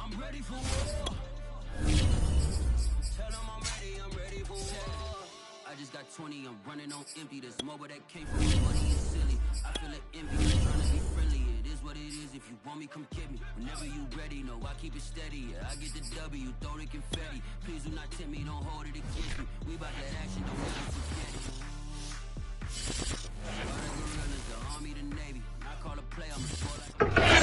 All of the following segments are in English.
I just got 20, I'm running on empty. This mobile that came from me, money is silly. I feel it envy, I'm trying to be friendly. It is what it is, if you want me, come get me. Whenever you ready, no, I keep it steady. Yeah, I get the W, throw the confetti. Please do not tempt me, don't hold it against me. We bout that action, don't ever forget it. The Army, the Navy. I call a play, I'm a score like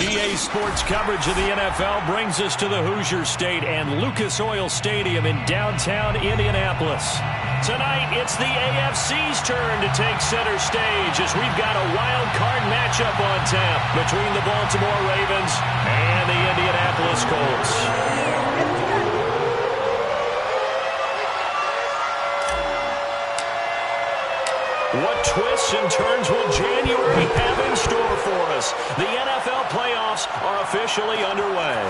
EA Sports coverage of the NFL brings us to the Hoosier State and Lucas Oil Stadium in downtown Indianapolis. Tonight, it's the AFC's turn to take center stage as we've got a wild card matchup on tap between the Baltimore Ravens and the Indianapolis Colts. What twists and turns will January have in store for us? The NFL playoffs are officially underway.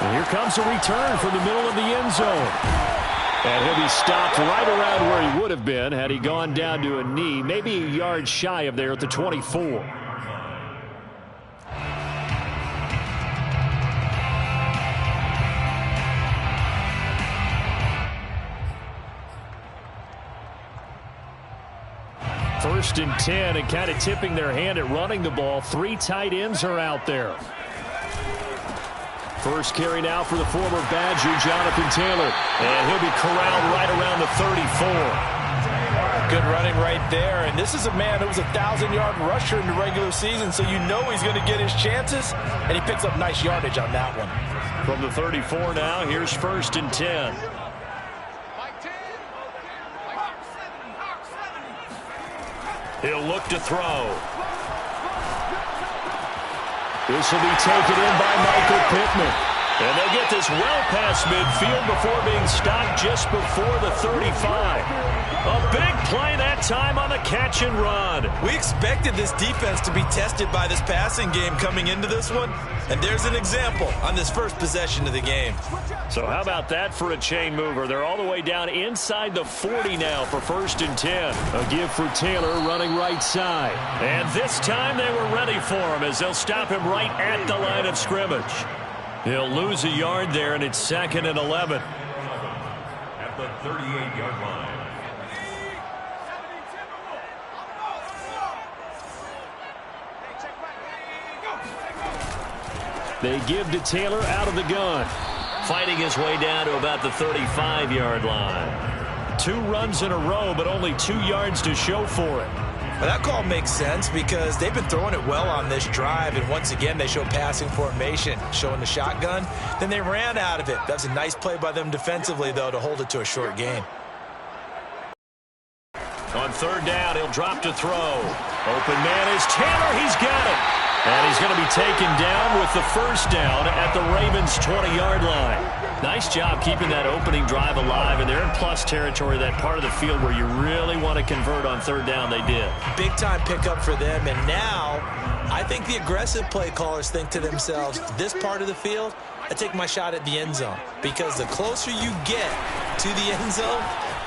And here comes a return from the middle of the end zone. And he'll be stopped right around where he would have been had he gone down to a knee, maybe a yard shy of there at the 24. First and 10, and kind of tipping their hand at running the ball. 3 tight ends are out there. First carry now for the former Badger, Jonathan Taylor. And he'll be corralled right around the 34. Good running right there. And this is a man who was a 1,000-yard rusher in the regular season, so you know he's going to get his chances. And he picks up nice yardage on that one. From the 34 now, here's first and 10. He'll look to throw. This will be taken in by Michael Pittman. And they'll get this well past midfield before being stopped just before the 35. A big play that time on the catch and run. We expected this defense to be tested by this passing game coming into this one. And there's an example on this first possession of the game. So how about that for a chain mover? They're all the way down inside the 40 now for first and 10. A give for Taylor running right side. And this time they were ready for him as they'll stop him right at the line of scrimmage. He'll lose a yard there, and it's 2nd and 11. At the 38-yard line. They give to Taylor out of the gun. Fighting his way down to about the 35-yard line. 2 runs in a row, but only 2 yards to show for it. Well, that call makes sense because they've been throwing it well on this drive, and once again they show passing formation, showing the shotgun. Then they ran out of it. That's a nice play by them defensively, though, to hold it to a short gain. On 3rd down, he'll drop to throw. Open man is Taylor. He's got it. And he's going to be taken down with the first down at the Ravens' 20-yard line. Nice job keeping that opening drive alive, and they're in plus territory, that part of the field where you really want to convert on 3rd down. They did. Big-time pickup for them, and now I think the aggressive play callers think to themselves, this part of the field, I take my shot at the end zone, because the closer you get to the end zone,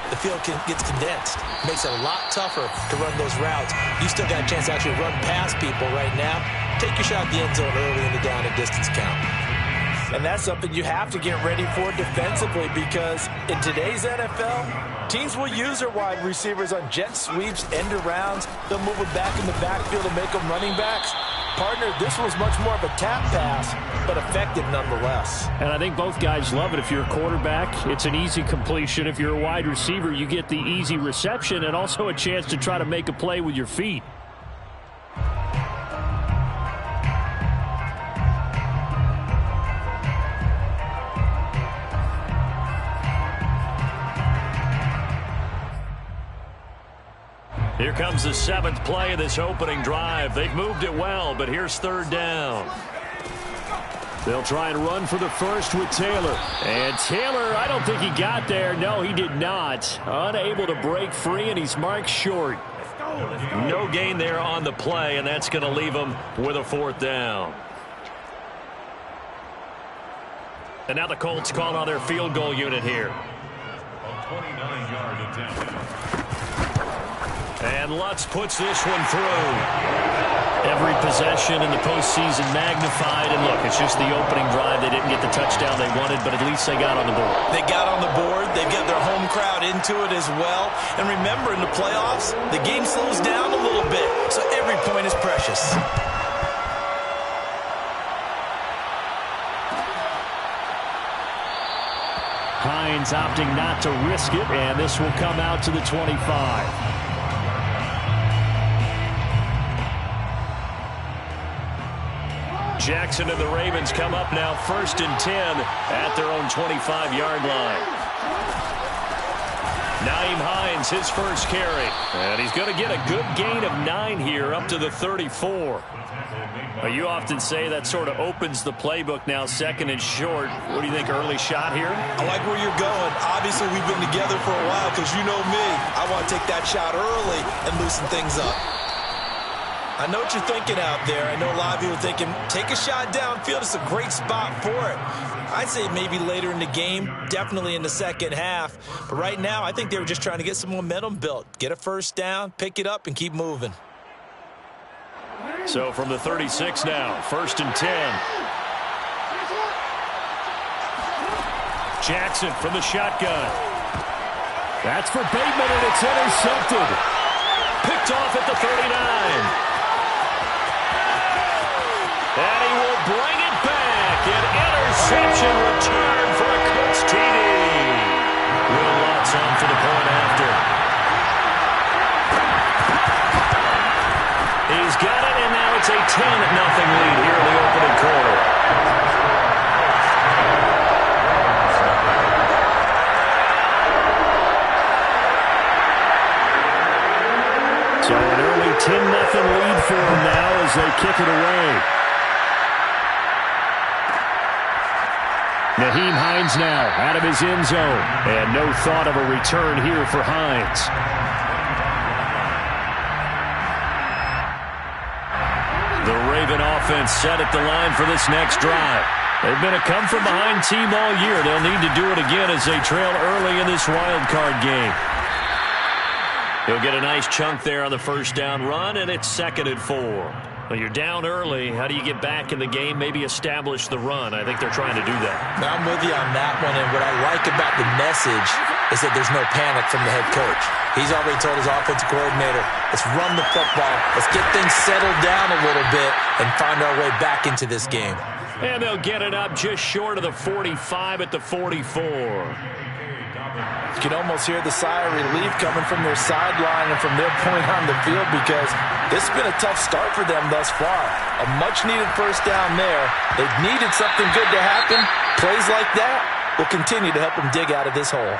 the field gets condensed. Makes it a lot tougher to run those routes. You still got a chance to actually run past people right now. Take your shot at the end zone early in the down and distance count. And that's something you have to get ready for defensively, because in today's NFL, teams will use their wide receivers on jet sweeps, end arounds. They'll move them back in the backfield and make them running backs. Partner, this was much more of a tap pass, but effective nonetheless. And I think both guys love it. If you're a quarterback, it's an easy completion. If you're a wide receiver, you get the easy reception and also a chance to try to make a play with your feet. Here comes the 7th play of this opening drive. They've moved it well, but here's 3rd down. They'll try and run for the first with Taylor. And Taylor, I don't think he got there. No, he did not. Unable to break free, and he's marked short. No gain there on the play, and that's going to leave him with a 4th down. And now the Colts call on their field goal unit here. A 29-yard attempt. And Lutz puts this one through. Every possession in the postseason magnified. And look, it's just the opening drive. They didn't get the touchdown they wanted, but at least they got on the board. They got on the board. They've got their home crowd into it as well. And remember, in the playoffs, the game slows down a little bit, so every point is precious. Hines opting not to risk it, and this will come out to the 25. Jackson and the Ravens come up now 1st and 10 at their own 25-yard line. Nyheim Hines, his first carry. And he's going to get a good gain of 9 here up to the 34. You often say that sort of opens the playbook now, 2nd and short. What do you think, early shot here? I like where you're going. Obviously, we've been together for a while because you know me. I want to take that shot early and loosen things up. I know what you're thinking out there. I know a lot of you are thinking, take a shot downfield. It's a great spot for it. I'd say maybe later in the game, definitely in the second half. But right now, I think they were just trying to get some momentum built. Get a first down, pick it up, and keep moving. So from the 36 now, 1st and 10. Jackson from the shotgun. That's for Bateman, and it's intercepted. Picked off at the 39. And he will bring it back. An interception return for a Colts TD. Will Lutz on for the point after. He's got it, and now it's a 10-0 lead here in the opening quarter. So an early 10-0 lead for him now as they kick it away. Nyheim Hines now out of his end zone. And no thought of a return here for Hines. The Raven offense set at the line for this next drive. They've been a come-from-behind team all year. They'll need to do it again as they trail early in this wild card game. He'll get a nice chunk there on the first down run, and it's 2nd and 4. Well, you're down early. How do you get back in the game? Maybe establish the run. I think they're trying to do that. Now, I'm with you on that one, and what I like about the message is that there's no panic from the head coach. He's already told his offensive coordinator, let's run the football, let's get things settled down a little bit and find our way back into this game. And they'll get it up just short of the 45 at the 44. You can almost hear the sigh of relief coming from their sideline and from their point on the field because this has been a tough start for them thus far. A much-needed first down there. They've needed something good to happen. Plays like that will continue to help them dig out of this hole.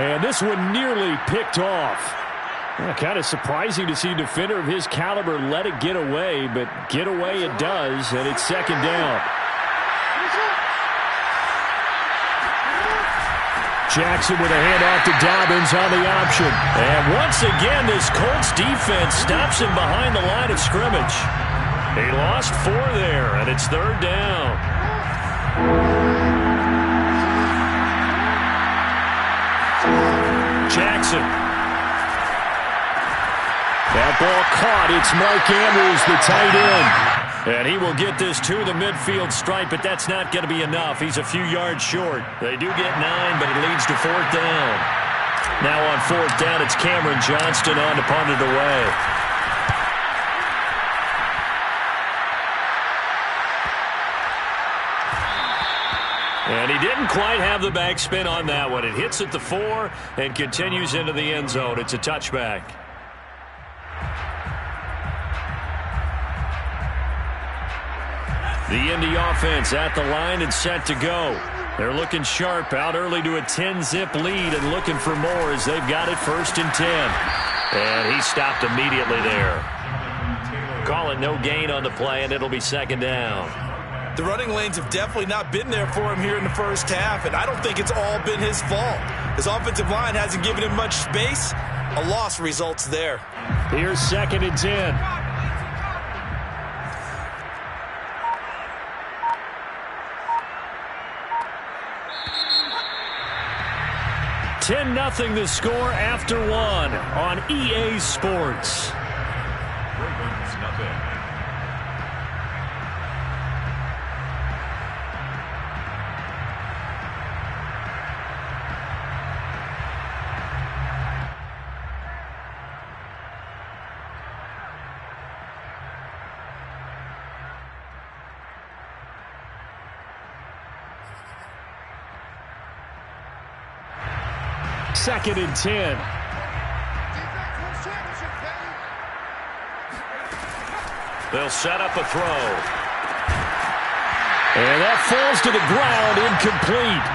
And this one nearly picked off. Kind of surprising to see a defender of his caliber let it get away, but get away it does, and it's 2nd down. Jackson with a handoff to Dobbins on the option. And once again, this Colts defense stops him behind the line of scrimmage. He lost 4 there, and it's 3rd down. Jackson. That ball caught. It's Mark Andrews, the tight end. And he will get this to the midfield stripe, but that's not going to be enough. He's a few yards short. They do get 9, but it leads to 4th down. Now on 4th down, it's Cameron Johnston on to punt it away. And he didn't quite have the backspin on that one. It hits at the 4 and continues into the end zone. It's a touchback. The Indy offense at the line and set to go. They're looking sharp, out early to a 10-zip lead and looking for more as they've got it 1st and 10. And he stopped immediately there. Call it no gain on the play, and it'll be 2nd down. The running lanes have definitely not been there for him here in the first half, and I don't think it's all been his fault. His offensive line hasn't given him much space. A loss results there. Here's 2nd and 10. 10-0 the score after one on EA Sports. Ravens nothing. Second and 10. They'll set up a throw. And that falls to the ground, incomplete.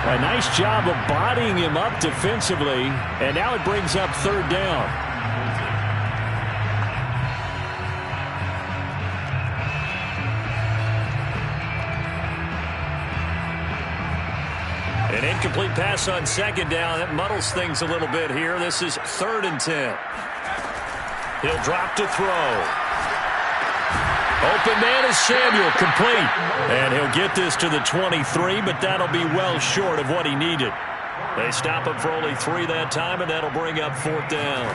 A nice job of bodying him up defensively. And now it brings up third down. An incomplete pass on second down. That muddles things a little bit here. This is 3rd and 10. He'll drop to throw. Open man is Samuel, complete. And he'll get this to the 23, but that'll be well short of what he needed. They stop him for only 3 that time, and that'll bring up 4th down.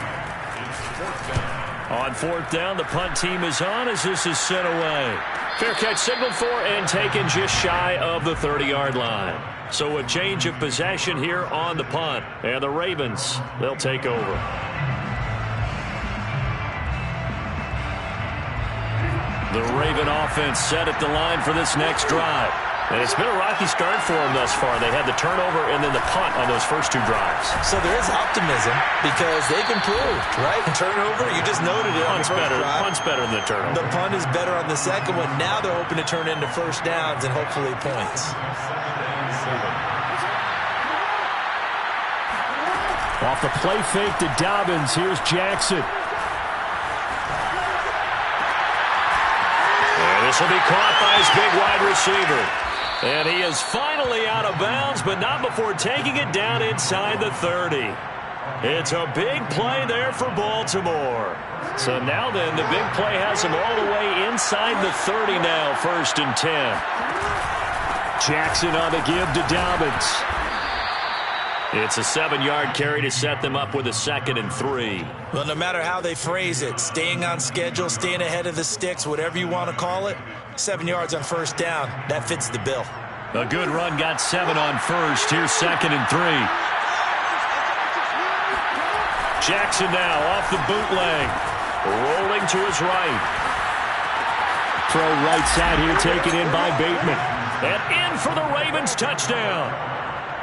On 4th down, the punt team is on as this is sent away. Fair catch signaled for and taken just shy of the 30-yard line. So a change of possession here on the punt. And the Ravens, they'll take over. The Raven offense set at the line for this next drive. And it's been a rocky start for them thus far. They had the turnover and then the punt on those first 2 drives. So there is optimism because they've improved, right? Turnover, you just noted it. Punt's better. Punt's better than the turnover. The punt is better on the second one. Now they're hoping to turn into first downs and hopefully points. Off the play fake to Dobbins, here's Jackson. And this will be caught by his big wide receiver. And he is finally out of bounds, but not before taking it down inside the 30. It's a big play there for Baltimore. So now then, the big play has him all the way inside the 30 now, 1st and 10. Jackson on the give to Dobbins. It's a 7-yard carry to set them up with a 2nd and 3. Well, no matter how they phrase it, staying on schedule, staying ahead of the sticks, whatever you want to call it, 7 yards on 1st down, that fits the bill. A good run got 7 on 1st. Here's 2nd and 3. Jackson now off the bootleg. Rolling to his right. Throw right side here taken in by Bateman. And in for the Ravens touchdown.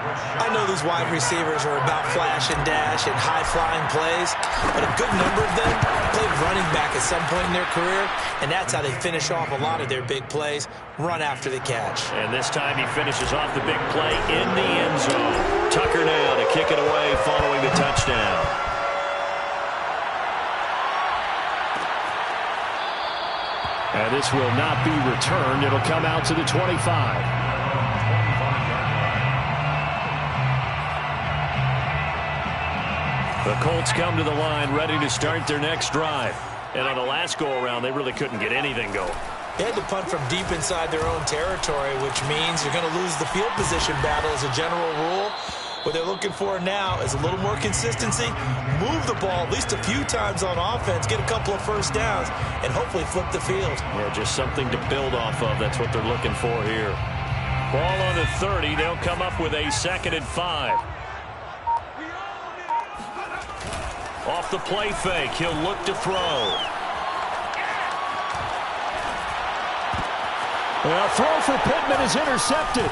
I know these wide receivers are about flash and dash and high-flying plays, but a good number of them played running back at some point in their career, and that's how they finish off a lot of their big plays, run after the catch. And this time he finishes off the big play in the end zone. Tucker now to kick it away following the touchdown. And this will not be returned. It'll come out to the 25. The Colts come to the line ready to start their next drive. And on the last go-around, they really couldn't get anything going. They had to punt from deep inside their own territory, which means you're going to lose the field position battle as a general rule. What they're looking for now is a little more consistency, move the ball at least a few times on offense, get a couple of first downs, and hopefully flip the field. Yeah, just something to build off of. That's what they're looking for here. Ball on the 30. They'll come up with a 2nd and 5. Off the play fake, he'll look to throw. Well, throw for Pittman is intercepted.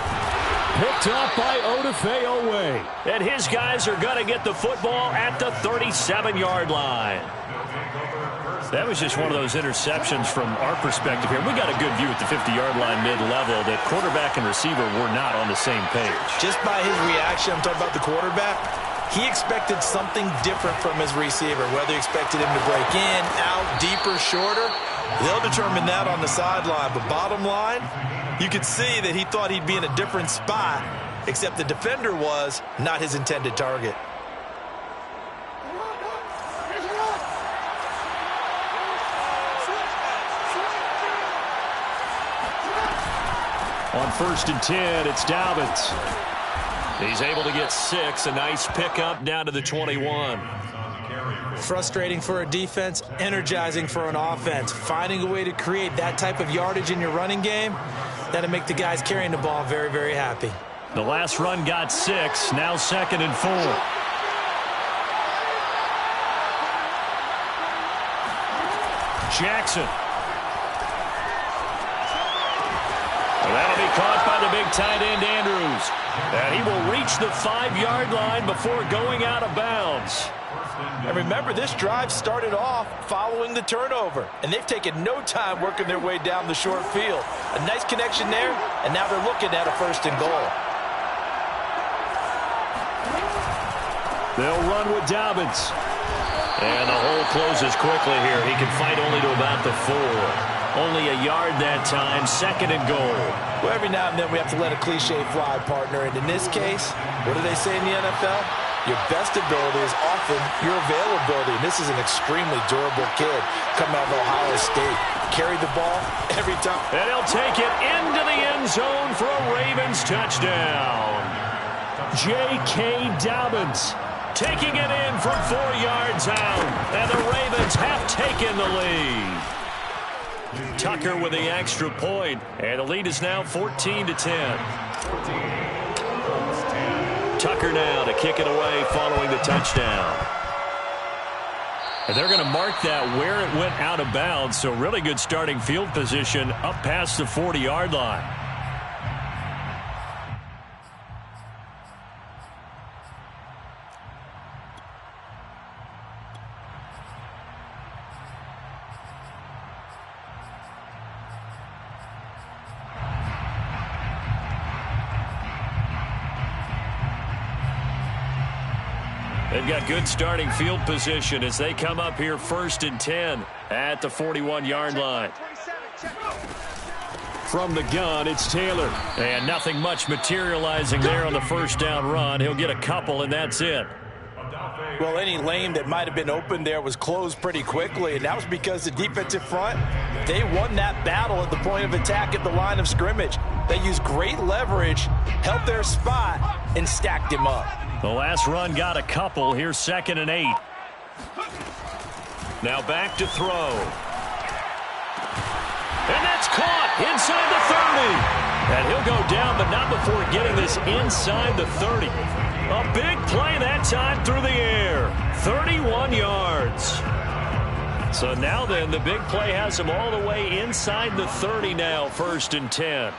Picked off by Odafe Oweh. And his guys are going to get the football at the 37-yard line. That was just one of those interceptions from our perspective here. We got a good view at the 50-yard line mid-level that quarterback and receiver were not on the same page. Just by his reaction, I'm talking about the quarterback, he expected something different from his receiver, whether he expected him to break in, out, deeper, shorter. They'll determine that on the sideline. But bottom line, you could see that he thought he'd be in a different spot, except the defender was not his intended target. On 1st and 10, it's Dobbins. He's able to get 6. A nice pickup down to the 21. Frustrating for a defense, energizing for an offense. Finding a way to create that type of yardage in your running game, that'll make the guys carrying the ball very, very happy. The last run got 6. Now 2nd and 4. Jackson. And that'll be caught by the big tight end, Andrews. And he will reach the 5-yard line before going out of bounds. And remember, this drive started off following the turnover, and they've taken no time working their way down the short field. A nice connection there, and now they're looking at a 1st and goal. They'll run with Dobbins. And the hole closes quickly here. He can fight only to about the 4. Only a yard that time, 2nd and goal. Well, every now and then we have to let a cliche fly, partner. And in this case, what do they say in the NFL? Your best ability is often your availability. And this is an extremely durable kid coming out of Ohio State. Carried the ball every time. And he'll take it into the end zone for a Ravens touchdown. J.K. Dobbins taking it in from 4 yards out. And the Ravens have taken the lead. Tucker with the extra point, and the lead is now 14-10. Tucker now to kick it away following the touchdown. And they're going to mark that where it went out of bounds, so really good starting field position up past the 40-yard line. They've got good starting field position as they come up here 1st and 10 at the 41-yard line. From the gun, it's Taylor. And nothing much materializing there on the 1st down run. He'll get a couple, and that's it. Well, any lane that might have been open there was closed pretty quickly, and that was because the defensive front, they won that battle at the point of attack at the line of scrimmage. They used great leverage, held their spot, and stacked him up. The last run got a couple. Here's 2nd and 8. Now back to throw. And that's caught inside the 30. And he'll go down, but not before getting this inside the 30. A big play that time through the air. 31 yards. So now then, the big play has him all the way inside the 30 now, 1st and 10.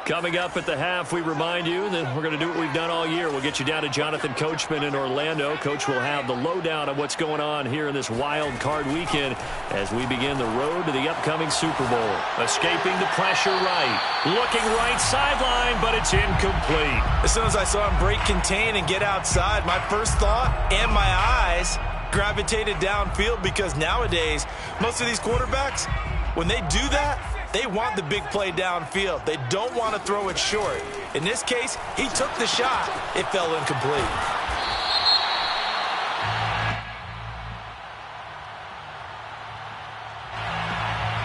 Coming up at the half, we remind you that we're going to do what we've done all year. We'll get you down to Jonathan Coachman in Orlando. Coach will have the lowdown of what's going on here in this wild card weekend as we begin the road to the upcoming Super Bowl. Escaping the pressure right. Looking right sideline, but it's incomplete. As soon as I saw him break contain and get outside, my first thought and my eyes gravitated downfield because nowadays, most of these quarterbacks, when they do that, they want the big play downfield. They don't want to throw it short. In this case, he took the shot. It fell incomplete.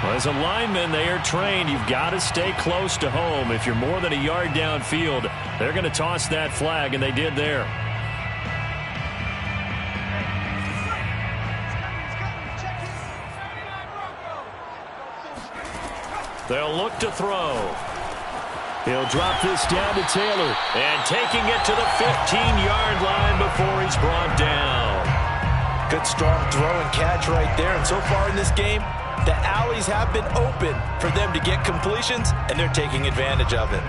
Well, as a lineman, they are trained. You've got to stay close to home. If you're more than a yard downfield, they're going to toss that flag, and they did there. They'll look to throw. He'll drop this down to Taylor. And taking it to the 15-yard line before he's brought down. Good strong throw and catch right there. And so far in this game, the alleys have been open for them to get completions, and they're taking advantage of it.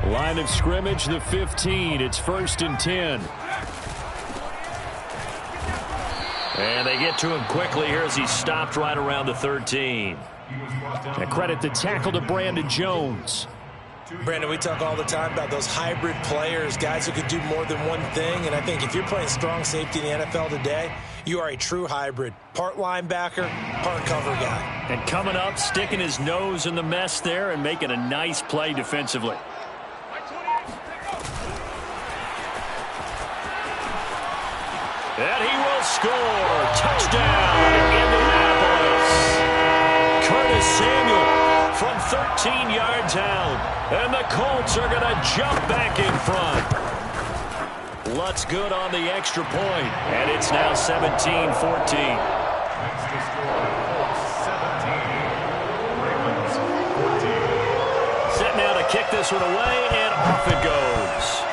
Line of scrimmage, the 15. It's 1st and 10. And they get to him quickly here as he stopped right around the 13. And credit the tackle to Brandon Jones. Brandon, we talk all the time about those hybrid players, guys who can do more than one thing. And I think if you're playing strong safety in the NFL today, you are a true hybrid. Part linebacker, part cover guy. And coming up, sticking his nose in the mess there and making a nice play defensively. And he will score. Touchdown, Indianapolis. Curtis Samuel from 13 yards out. And the Colts are going to jump back in front. Lutz good on the extra point. And it's now 17-14. Next to score, Colts 17. Ravens 14. Set now to kick this one away, and off it goes.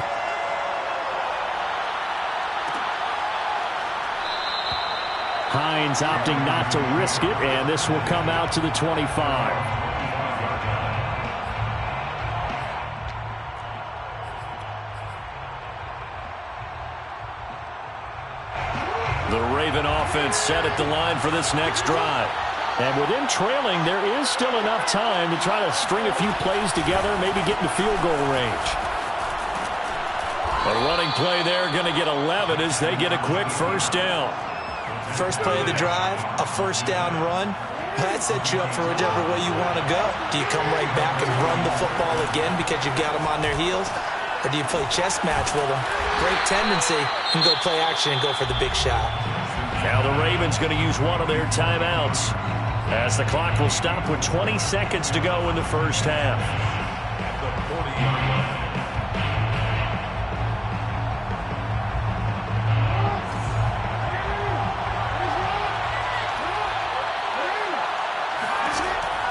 Hines opting not to risk it, and this will come out to the 25. The Raven offense set at the line for this next drive. And with them trailing, there is still enough time to try to string a few plays together, maybe get into field goal range. A running play there going to get 11 as they get a quick first down. First play of the drive, a first down run. That sets you up for whichever way you want to go. Do you come right back and run the football again because you've got them on their heels? Or do you play chess match with them? Great tendency. You can go play action and go for the big shot. Now the Ravens going to use one of their timeouts as the clock will stop with 20 seconds to go in the first half. At the 40-yard line.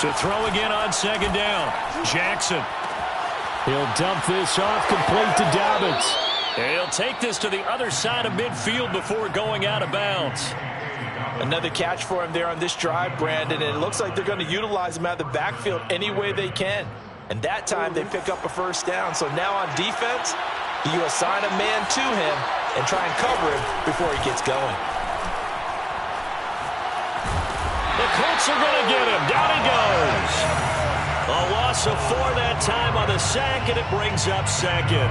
To throw again on second down. Jackson. He'll dump this off, complete to Dobbins. He'll take this to the other side of midfield before going out of bounds. Another catch for him there on this drive, Brandon, and it looks like they're going to utilize him out of the backfield any way they can. And that time they pick up a first down. So now on defense, you assign a man to him and try and cover him before he gets going. The Colts are going to get him. Down he goes. A loss of 4 that time on the sack, and it brings up second.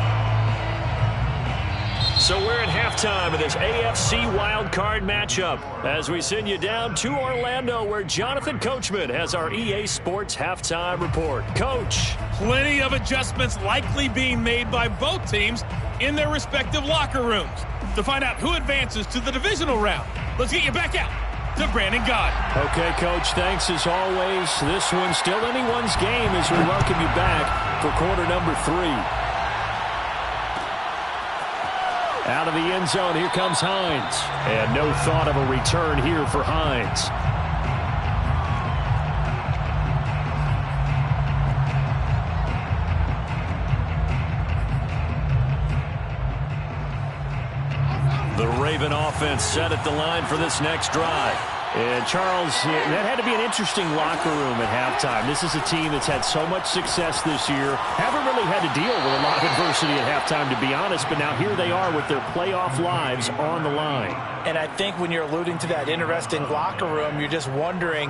So we're at halftime of this AFC wildcard matchup as we send you down to Orlando where Jonathan Coachman has our EA Sports halftime report. Coach. Plenty of adjustments likely being made by both teams in their respective locker rooms. To find out who advances to the divisional round, let's get you back out to Brandon Gaudin. Okay, Coach, thanks as always. This one's still anyone's game as we welcome you back for quarter number 3. Out of the end zone, here comes Hines. And no thought of a return here for Hines. The Raven offense set at the line for this next drive. And Charles, that had to be an interesting locker room at halftime. This is a team that's had so much success this year. Haven't really had to deal with a lot of adversity at halftime, to be honest. But now here they are with their playoff lives on the line. And I think when you're alluding to that interesting locker room, you're just wondering,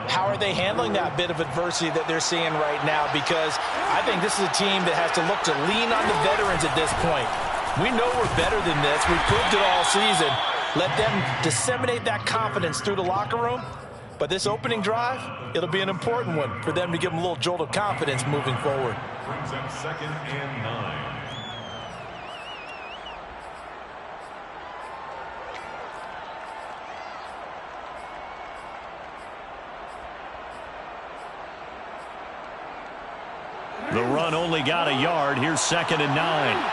how are they handling that bit of adversity that they're seeing right now? Because I think this is a team that has to look to lean on the veterans at this point. We know we're better than this. We've proved it all season. Let them disseminate that confidence through the locker room. But this opening drive, it'll be an important one for them to give them a little jolt of confidence moving forward. Brings up 2nd and 9. The run only got a yard. Here's 2nd and 9.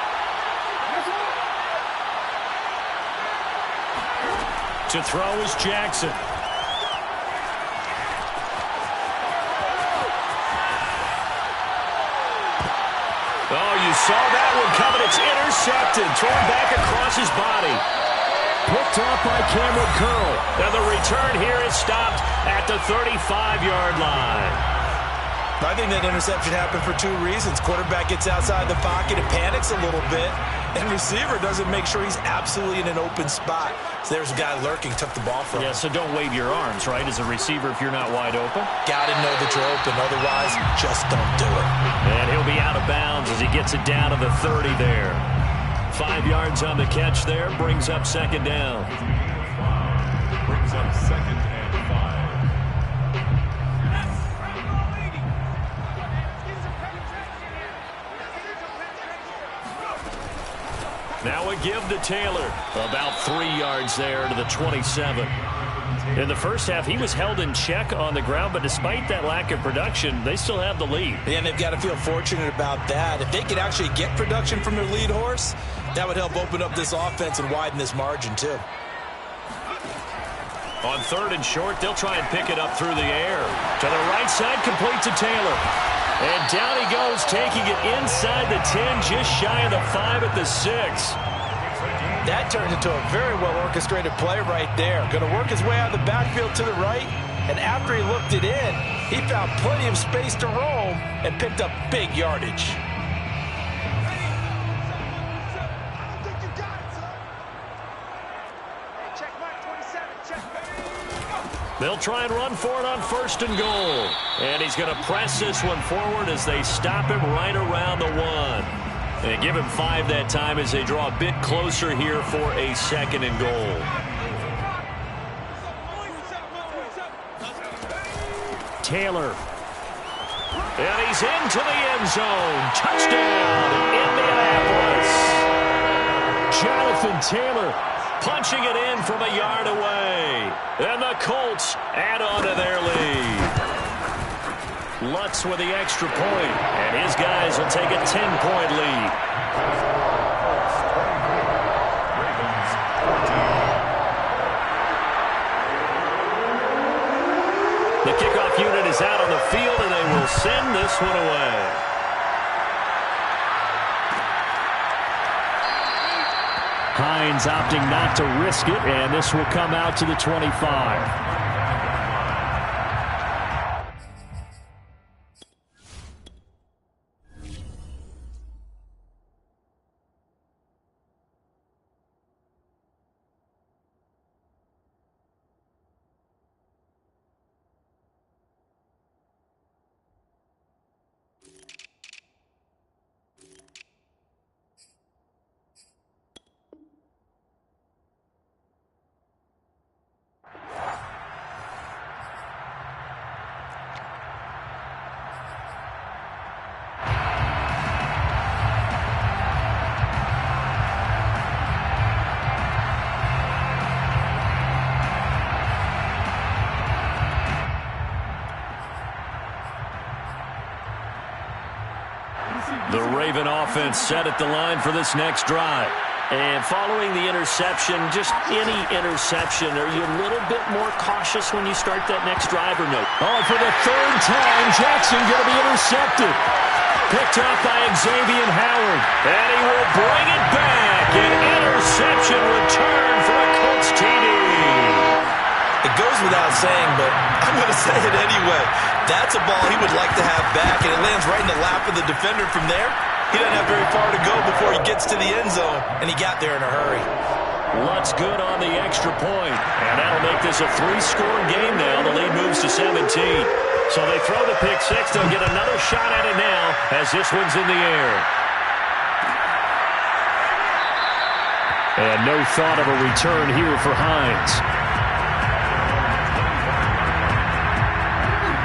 To throw is Jackson. Oh, you saw that one coming. It's intercepted. Thrown back across his body. Picked off by Cameron Curl. And the return here is stopped at the 35-yard line. I think that interception happened for 2 reasons. Quarterback gets outside the pocket and panics a little bit, and receiver doesn't make sure he's absolutely in an open spot. So there's a guy lurking, took the ball from him. Yeah, so don't wave your arms, right, as a receiver if you're not wide open. Got to know that you're open, otherwise just don't do it. And he'll be out of bounds as he gets it down to the 30 there. 5 yards on the catch there, brings up 2nd down. Brings up 2nd and 5. Now a give to Taylor. About 3 yards there to the 27. In the first half, he was held in check on the ground, but despite that lack of production, they still have the lead. And they've got to feel fortunate about that. If they could actually get production from their lead horse, that would help open up this offense and widen this margin, too. On 3rd and short, they'll try and pick it up through the air. To the right side, complete to Taylor. And down he goes, taking it inside the 10, just shy of the 5 at the 6. That turned into a very well-orchestrated play right there. Going to work his way out of the backfield to the right, and after he looked it in, he found plenty of space to roam and picked up big yardage. They'll try and run for it on 1st and goal. And he's going to press this one forward as they stop him right around the 1. And give him 5 that time as they draw a bit closer here for a 2nd and goal. Taylor. And he's into the end zone. Touchdown, Indianapolis. Jonathan Taylor punching it in from a yard away. And the Colts add on to their lead. Lutz with the extra point, and his guys will take a 10-point lead. The kickoff unit is out on the field, and they will send this one away. Hines opting not to risk it, and this will come out to the 25. The Raven offense set at the line for this next drive. And following the interception, just any interception, are you a little bit more cautious when you start that next drive or no? Oh, for the 3rd time, Jackson going to be intercepted. Picked up by Xavier Howard. And he will bring it back. An interception return for a Colts TD. It goes without saying, but I'm going to say it anyway. That's a ball he would like to have back, and it lands right in the lap of the defender from there. He doesn't have very far to go before he gets to the end zone, and he got there in a hurry. Lutz good on the extra point, and that'll make this a 3-score game now. The lead moves to 17. So they throw the pick 6. They'll get another shot at it now as this one's in the air. And no thought of a return here for Hines.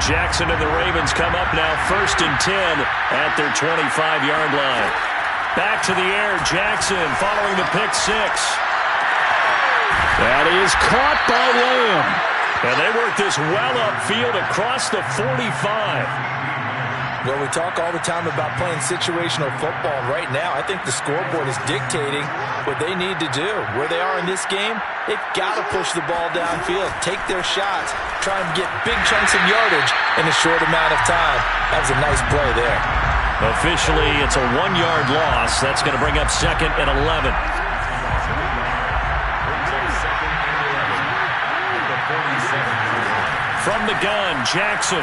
Jackson and the Ravens come up now 1st and 10 at their 25-yard line. Back to the air, Jackson following the pick 6. That is caught by Lamb. And they work this well upfield across the 45. Well, we talk all the time about playing situational football. Right now, I think the scoreboard is dictating what they need to do. Where they are in this game, they've got to push the ball downfield, take their shots, try and get big chunks of yardage in a short amount of time. That was a nice play there. Officially, it's a 1-yard loss. That's going to bring up 2nd and 11. From the gun, Jackson.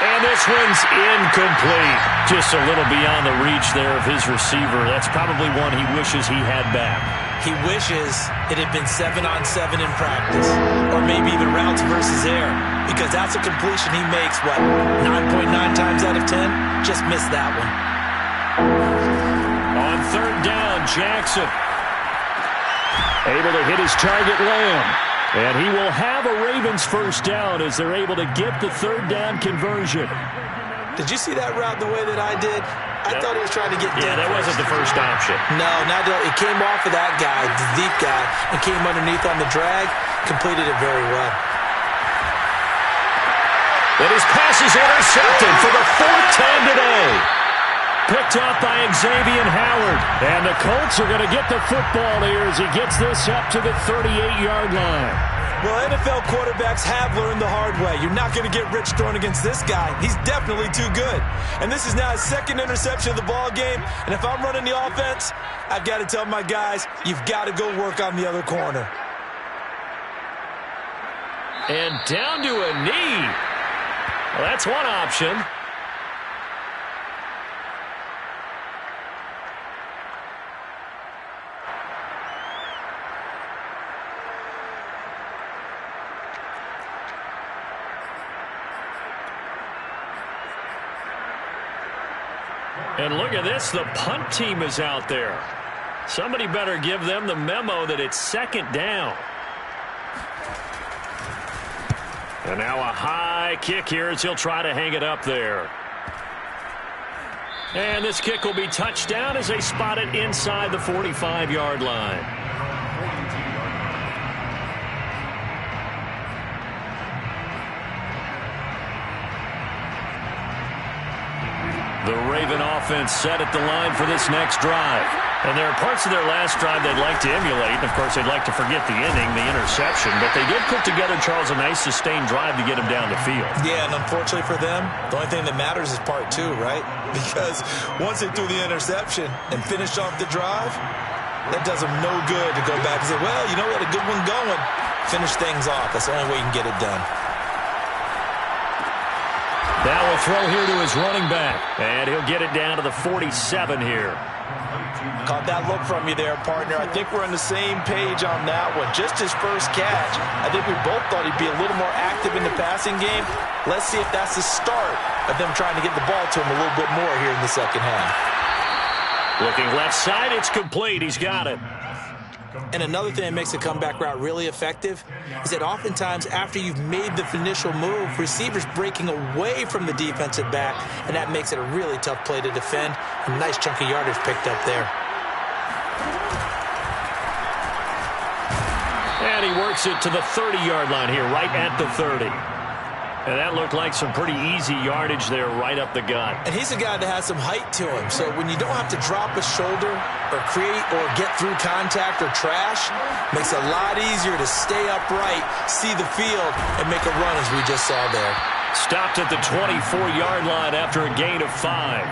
And this one's incomplete. Just a little beyond the reach there of his receiver. That's probably one he wishes he had back. He wishes it had been 7-on-7 in practice, or maybe even routes versus air, because that's a completion he makes, 9.9 times out of 10? Just missed that one. On 3rd down, Jackson. Able to hit his target, Lamb. And he will have a Ravens 1st down as they're able to get the 3rd down conversion. Did you see that route the way that I did? I thought he was trying to get deep. Yeah, that wasn't the first option. No, it came off of that guy, the deep guy, and came underneath on the drag. Completed it very well. And his pass is intercepted for the fourth time today. Picked up by Xavier Howard. And the Colts are going to get the football here as he gets this up to the 38-yard line. Well, NFL quarterbacks have learned the hard way. You're not going to get rich throwing against this guy. He's definitely too good. And this is now his second interception of the ball game. And if I'm running the offense, I've got to tell my guys, you've got to go work on the other corner. And down to a knee. Well, that's one option. And look at this, the punt team is out there. Somebody better give them the memo that it's second down. And now a high kick here as he'll try to hang it up there. And this kick will be touched down as they spot it inside the 45-yard line. The Raven offense set at the line for this next drive. And there are parts of their last drive they'd like to emulate. And, of course, they'd like to forget the inning, the interception. But they did put together, Charles, a nice sustained drive to get him down the field. Yeah, and unfortunately for them, the only thing that matters is part two, right? Because once they threw the interception and finished off the drive, that does them no good to go back and say, well, you know what, a good one going. Finish things off. That's the only way you can get it done. Now a throw here to his running back. And he'll get it down to the 47 here. Caught that look from you there, partner. I think we're on the same page on that one. Just his first catch. I think we both thought he'd be a little more active in the passing game. Let's see if that's the start of them trying to get the ball to him a little bit more here in the second half. Looking left side, it's complete. He's got it. And another thing that makes a comeback route really effective is that oftentimes after you've made the initial move, receivers breaking away from the defensive back, and that makes it a really tough play to defend. A nice chunk of yardage picked up there. And he works it to the 30-yard line here, right at the 30. And that looked like some pretty easy yardage there right up the gut. And he's a guy that has some height to him. So when you don't have to drop a shoulder or create or get through contact or trash, makes it a lot easier to stay upright, see the field, and make a run as we just saw there. Stopped at the 24-yard line after a gain of 5. A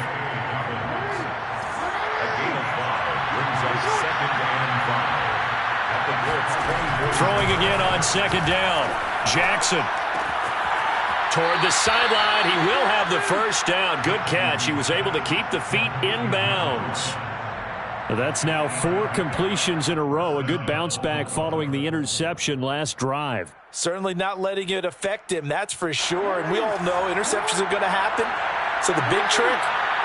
gain of 5 brings us second and 5. At the Colts 24. Throwing again on second down. Jackson. Toward the sideline, he will have the first down. Good catch. He was able to keep the feet in bounds. That's now 4 completions in a row. A good bounce back following the interception last drive. Certainly not letting it affect him, that's for sure. And we all know interceptions are going to happen. So the big trick,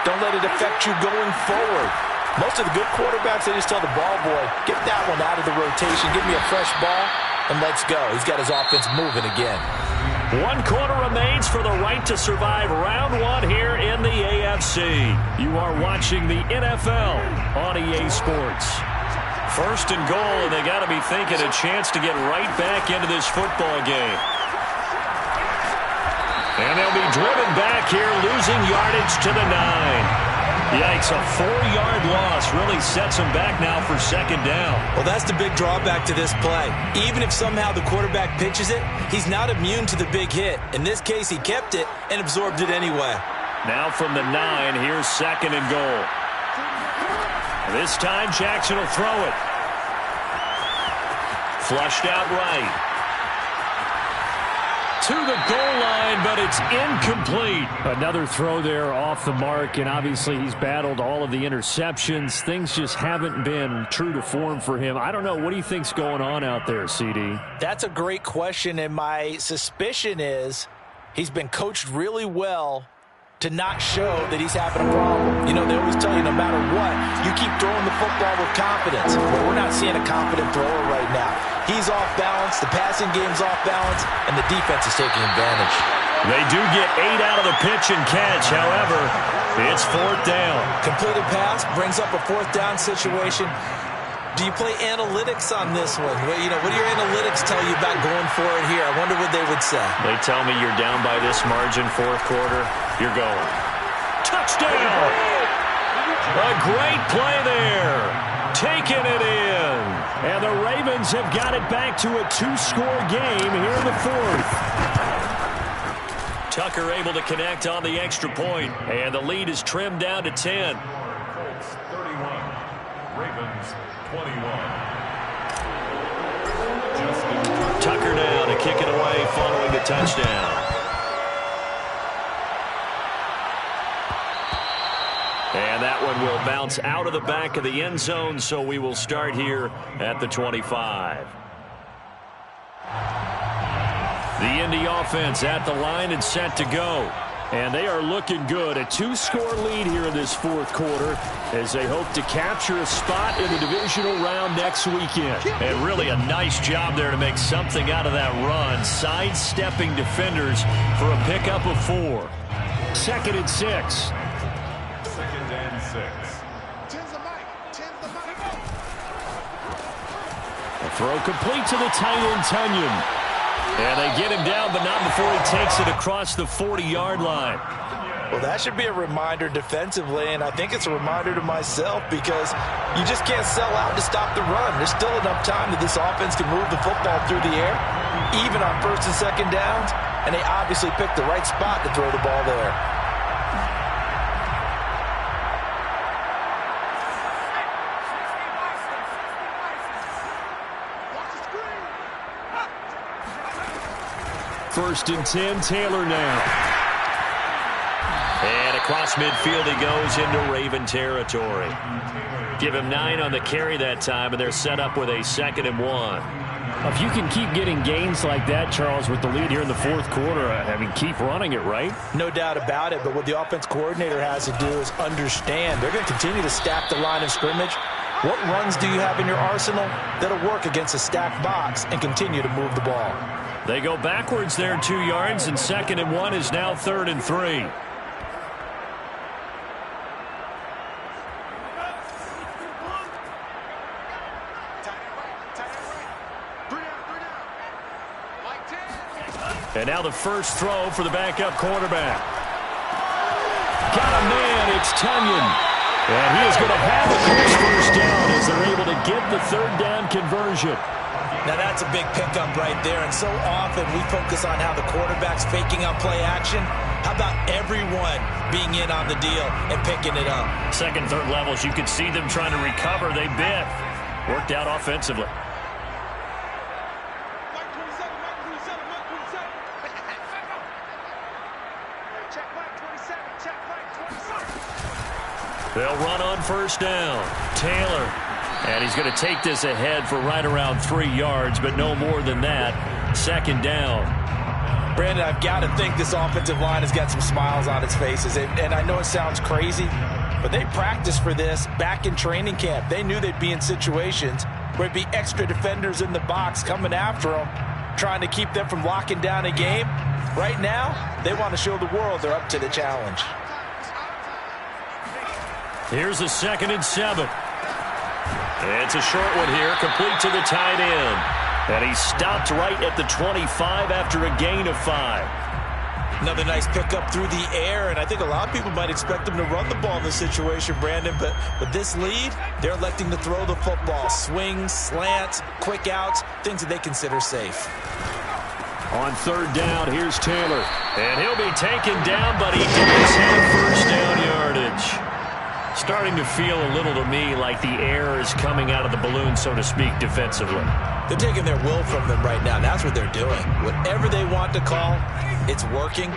don't let it affect you going forward. Most of the good quarterbacks, they just tell the ball boy, get that one out of the rotation, give me a fresh ball, and let's go. He's got his offense moving again. 1 quarter remains for the right to survive round 1 here in the AFC. You are watching the NFL on EA Sports. First and goal, and they got to be thinking a chance to get right back into this football game. And they'll be driven back here, losing yardage to the 9. Yikes, a 4-yard loss really sets them back now for second down. Well, that's the big drawback to this play. Even if somehow the quarterback pitches it, he's not immune to the big hit. In this case, he kept it and absorbed it anyway. Now from the 9, here's second and goal. This time, Jackson will throw it. Flushed out right. To the goal line, but it's incomplete. Another throw there off the mark, and obviously he's battled all of the interceptions. Things just haven't been true to form for him. I don't know. What do you think's going on out there, CD? That's a great question, and my suspicion is he's been coached really well to not show that he's having a problem. You know, they always tell you no matter what, you keep throwing the football with confidence. But we're not seeing a confident thrower right now. He's off balance, the passing game's off balance, and the defense is taking advantage. They do get 8 out of the pitch and catch. However, It's 4th down. Completed pass brings up a 4th down situation. Do you play analytics on this one? What do your analytics tell you about going for it here? I wonder what they would say. They tell me you're down by this margin, 4th quarter. You're going. Touchdown! A great play there. Taking it in. And the Ravens have got it back to a 2-score game here in the 4th. Tucker able to connect on the extra point, and the lead is trimmed down to 10. Colts 31, Ravens 21. Tucker now to kick it away following the touchdown. And that one will bounce out of the back of the end zone, so we will start here at the 25. The Indy offense at the line and set to go. And they are looking good. A 2-score lead here in this 4th quarter as they hope to capture a spot in the divisional round next weekend. And really a nice job there to make something out of that run, sidestepping defenders for a pickup of 4. 2nd and 6. 2nd and 6. A throw complete to the tight end, Tunyon. And they get him down, but not before he takes it across the 40-yard line. Well, that should be a reminder defensively, and I think it's a reminder to myself because you just can't sell out to stop the run. There's still enough time that this offense can move the football through the air, even on 1st and 2nd downs, and they obviously picked the right spot to throw the ball there. First and 10, Taylor now. And across midfield he goes into Raven territory. Give him 9 on the carry that time, and they're set up with a 2nd and 1. If you can keep getting gains like that, Charles, with the lead here in the 4th quarter, keep running it, right? No doubt about it, but what the offense coordinator has to do is understand they're going to continue to stack the line of scrimmage. What runs do you have in your arsenal that'll work against a stacked box and continue to move the ball? They go backwards there 2 yards, and 2nd and 1 is now 3rd and 3. And now the first throw for the backup quarterback. Got a man, it's Tunyon. And he is going to have a close 1st down as they're able to get the 3rd down conversion. Now that's a big pickup right there, and so often we focus on how the quarterback's faking on play action. How about everyone being in on the deal and picking it up? 2nd, 3rd levels, you could see them trying to recover. They bit. Worked out offensively. They'll run on 1st down. Taylor. And he's going to take this ahead for right around 3 yards, but no more than that. 2nd down. Brandon, I've got to think this offensive line has got some smiles on its faces. And I know it sounds crazy, but they practiced for this back in training camp. They knew they'd be in situations where it'd be extra defenders in the box coming after them, trying to keep them from locking down a game. Right now, they want to show the world they're up to the challenge. Here's a 2nd and 7. It's a short one here, complete to the tight end. And he stopped right at the 25 after a gain of 5. Another nice pickup through the air, and I think a lot of people might expect them to run the ball in this situation, Brandon, but with this lead, they're electing to throw the football. Swings, slants, quick outs, things that they consider safe. On 3rd down, here's Taylor. And he'll be taken down, but he does have 1st down yardage. Starting to feel a little to me like the air is coming out of the balloon, so to speak, defensively. They're taking their will from them right now. That's what they're doing. Whatever they want to call, it's working.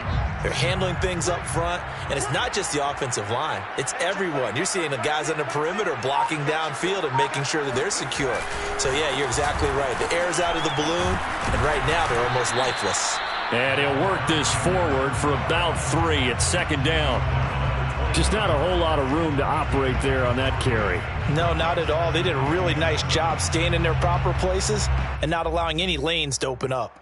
They're handling things up front. And it's not just the offensive line. It's everyone. You're seeing the guys on the perimeter blocking downfield and making sure that they're secure. So, yeah, you're exactly right. The air's out of the balloon, and right now they're almost lifeless. And he'll work this forward for about 3 at 2nd down. Just not a whole lot of room to operate there on that carry. No, not at all. They did a really nice job staying in their proper places and not allowing any lanes to open up.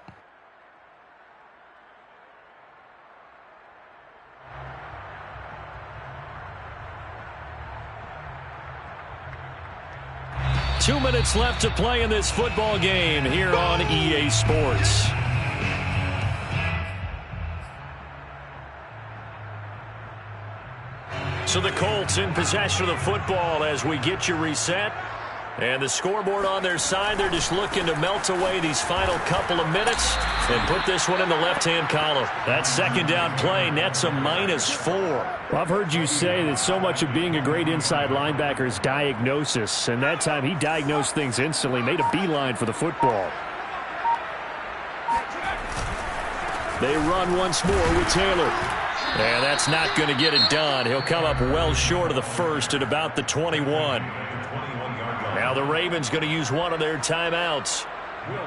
2 minutes left to play in this football game here on EA Sports. So the Colts in possession of the football as we get you reset. And the scoreboard on their side, they're just looking to melt away these final couple of minutes and put this one in the left-hand column. That second down play nets a -4. Well, I've heard you say that so much of being a great inside linebacker is diagnosis. And that time he diagnosed things instantly, made a beeline for the football. They run once more with Taylor. And that's not going to get it done. He'll come up well short of the first at about the 21. Now the Ravens going to use one of their timeouts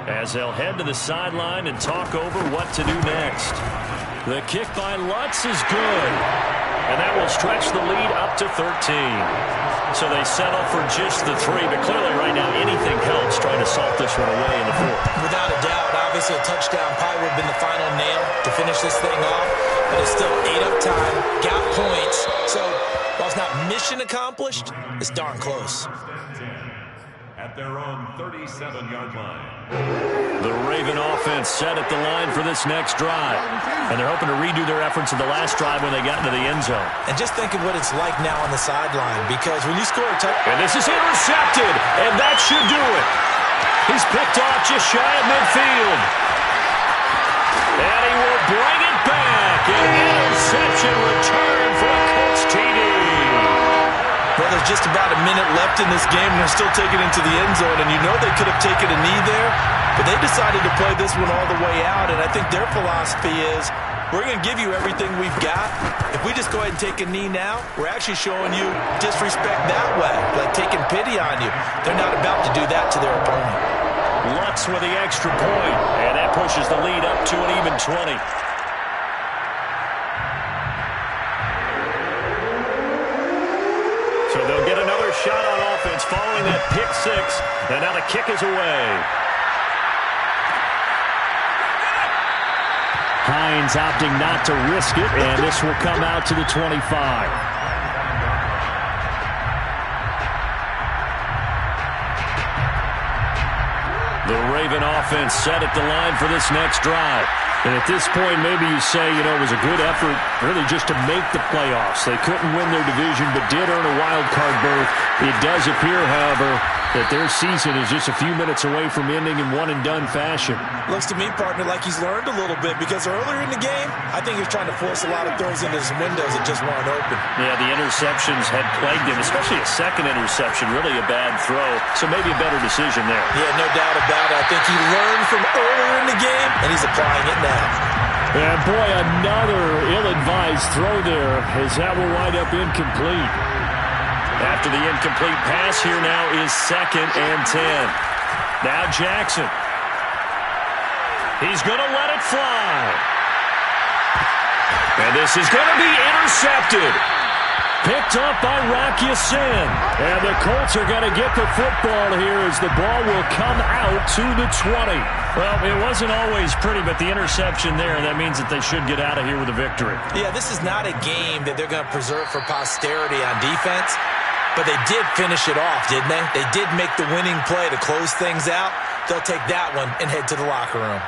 as they'll head to the sideline and talk over what to do next. The kick by Lutz is good. And that will stretch the lead up to 13. So they settle for just the 3. But clearly right now anything helps trying to salt this one away in the 4th. Without a doubt, obviously a touchdown probably would have been the final nail to finish this thing off. But it's still ate up time, got points. So while it's not mission accomplished, it's darn close. At their own 37-yard line. The Raven offense set at the line for this next drive. And they're hoping to redo their efforts in the last drive when they got into the end zone. And just think of what it's like now on the sideline, because when you score a touchdown... And this is intercepted, and that should do it. He's picked off just shy of midfield. And he will bring it back. An interception return for a Colts TD. Well, there's just about a minute left in this game, and they're still taking it into the end zone. And you know they could have taken a knee there, but they decided to play this one all the way out. And I think their philosophy is, we're going to give you everything we've got. If we just go ahead and take a knee now, we're actually showing you disrespect that way, like taking pity on you. They're not about to do that to their opponent. Lutz with the extra point, and that pushes the lead up to an even 20. So they'll get another shot on offense following that pick 6, and now the kick is away. Hines opting not to risk it, and this will come out to the 25. The Raven offense set at the line for this next drive. And at this point, maybe you say, it was a good effort really just to make the playoffs. They couldn't win their division, but did earn a wild card berth. It does appear, however, that their season is just a few minutes away from ending in one-and-done fashion. Looks to me, partner, like he's learned a little bit, because earlier in the game, I think he was trying to force a lot of throws into some windows that just weren't open. Yeah, the interceptions had plagued him, especially a second interception, really a bad throw. So maybe a better decision there. Yeah, no doubt about it. I think he learned from earlier in the game, and he's applying it now. And boy, another ill-advised throw there, as that will wind up incomplete. After the incomplete pass, here now is 2nd and 10. Now Jackson. He's going to let it fly. And this is going to be intercepted. Picked up by Rock Ya-Sin. And the Colts are going to get the football here as the ball will come out to the 20. Well, it wasn't always pretty, but the interception there, that means that they should get out of here with a victory. Yeah, this is not a game that they're going to preserve for posterity on defense, but they did finish it off, didn't they? They did make the winning play to close things out. They'll take that one and head to the locker room.